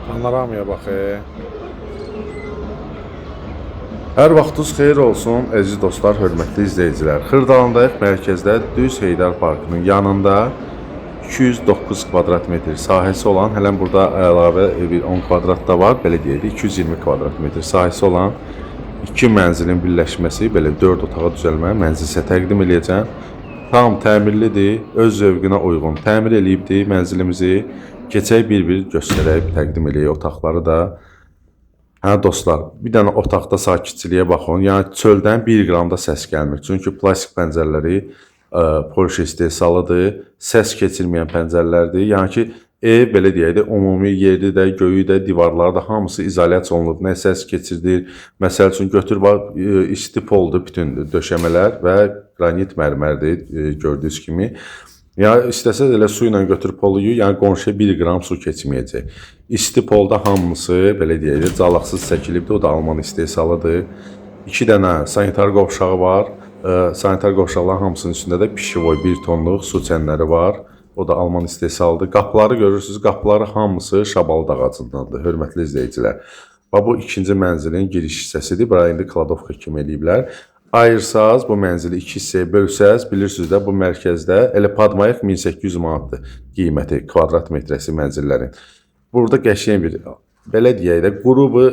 Panoramaya bax. Hər vaxtınız xeyir olsun, əziz dostlar, hörmətli izləyicilər. Xırdalandayıq mərkəzdə Düz Heydər Parkının yanında 209 kvadrat metr sahəsi olan, hələn burada əlavə bir 10 kvadrat da var, belə deyək, 220 kvadrat metr sahəsi olan iki mənzilin birləşməsi, belə 4 otağa düzəlmə mənzil sizə təqdim edəcəm. Tam təmirlidir, öz zövqünə uyğun təmir eləyibdir mənzilimizi. Keçək bir-bir göstərək, təqdim eləyək otaqları da. Hə dostlar, bir dənə otaqda sakitçiliyə baxın. Yəni çöldən 1 qram da səs gəlmir. Çünki plastik pəncərələri Polşa istehsalıdır. Səs keçirməyən pəncərələrdir. Yəni ki, ev belə deyək də, ümumi yeri də, göyü də, divarları da hamısı izolyasiya olunub. Nə səs keçirdir? Məsəl üçün götür bax, isti poldur bütün döşəmələr və qranit mərmərdir gördüyünüz kimi. Ya istəsəz elə su ilə götürüb polu yuy, yəni qonşuya 1 qram su keçməyəcək. İsti polda hamısı belə deyək, calaqsız çəkilibdir, o da Alman istehsalıdır. 2 dənə sanitar qovşağı var. Sanitar qovşaqların hamısının üstündə də pişivoy 1 tonluq su çənləri var. O da Alman istehsalıdır. Qapıları görürsünüz, qapıları hamısı şabalıd ağacındandır, hörmətli izləyicilər. Bu ikinci mənzilin giriş hissəsidir. Bura indi kladovka kimi eləyiblər. Ayırsaz, bu mənzili 2 hissəyə bölsəz, bilirsiniz də bu mərkəzdə elə padmayıq 1800 manatdır qiyməti kvadrat metrəsi mənzillərin. Burada qəşəng bir, belə deyək də, qrubu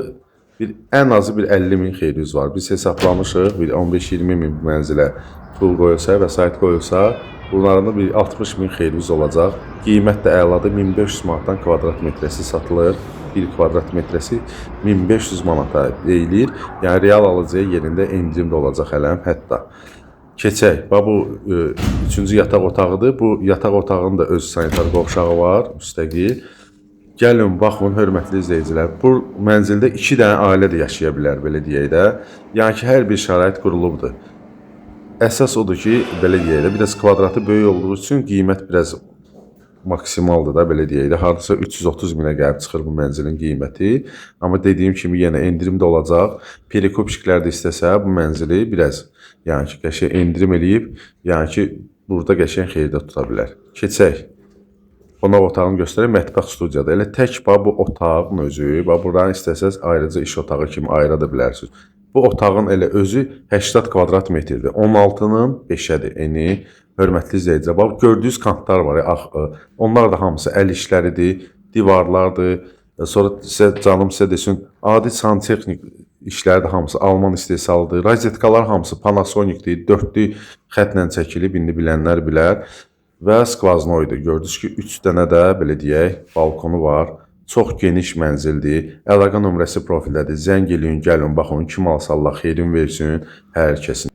ən azı 50 min xeyriniz var. Biz hesablamışıq, 15-20 min mənzilə pul qoyulsa, vəsait qoyulsa, bunların da 60 min xeyriniz olacaq. Qiymət də əladır, 1500 manatdan kvadrat metrəsi satılır. 1 kvadrat metrəsi 1500 manata deyilir. Yəni real alıcıya yerində endirim də olacaq hələm hətta. Keçək. Bu 3-cü yataq otağıdır. Bu yataq otağının da öz sanitar qovşağı var, müstəqil. Gəlin, baxın, hörmətli izləyicilər. Bu mənzildə 2 dənə ailə də yaşaya bilər, belə deyək də. Yəni ki, hər bir şərait qurulubdur. Əsas odur ki, belə deyək də, bir də kvadratı böyük olduğu üçün qiymət biraz maksimaldır da, belə deyək də, hardasa 330 minə gəlib çıxır bu mənzilin qiyməti. Amma dediyim kimi yenə endirim də olacaq. Perikopşiklər də istəsə bu mənzili biraz, yəni ki, qəşəng endirim eləyib, yəni ki, burada qəşəng xeyirdə tuta bilər. Keçək. Qonaq otağını göstərək, mətbəx studiyada. Elə tək bu otağın özü, buradan istəsəz ayrıca iş otağı kimi ayıra da bilərsiniz. Bu otağın elə özü 80 kvadrat metrdir. 16-nın 5-ədir eni. Hörmətli izləyicilər, gördüyünüz kantlar var, onlar da hamısı əl işləridir, divarlardır. Sonra canım sizə desin, adi santexnik işləri də hamısı Alman istehsalıdır. Rozetkalar hamısı Panasonicdir, 4'lü xətlə çəkilib, indi bilənlər bilər. Və skvaznoydur. Gördünüz ki, 3 dənə də, belə deyək, balkonu var. Çox geniş mənzildir. Əlaqə nömrəsi profildədir. Zəng eləyin, gəlin, baxın, kim alsa Allah xeyrin versin hər kəsin.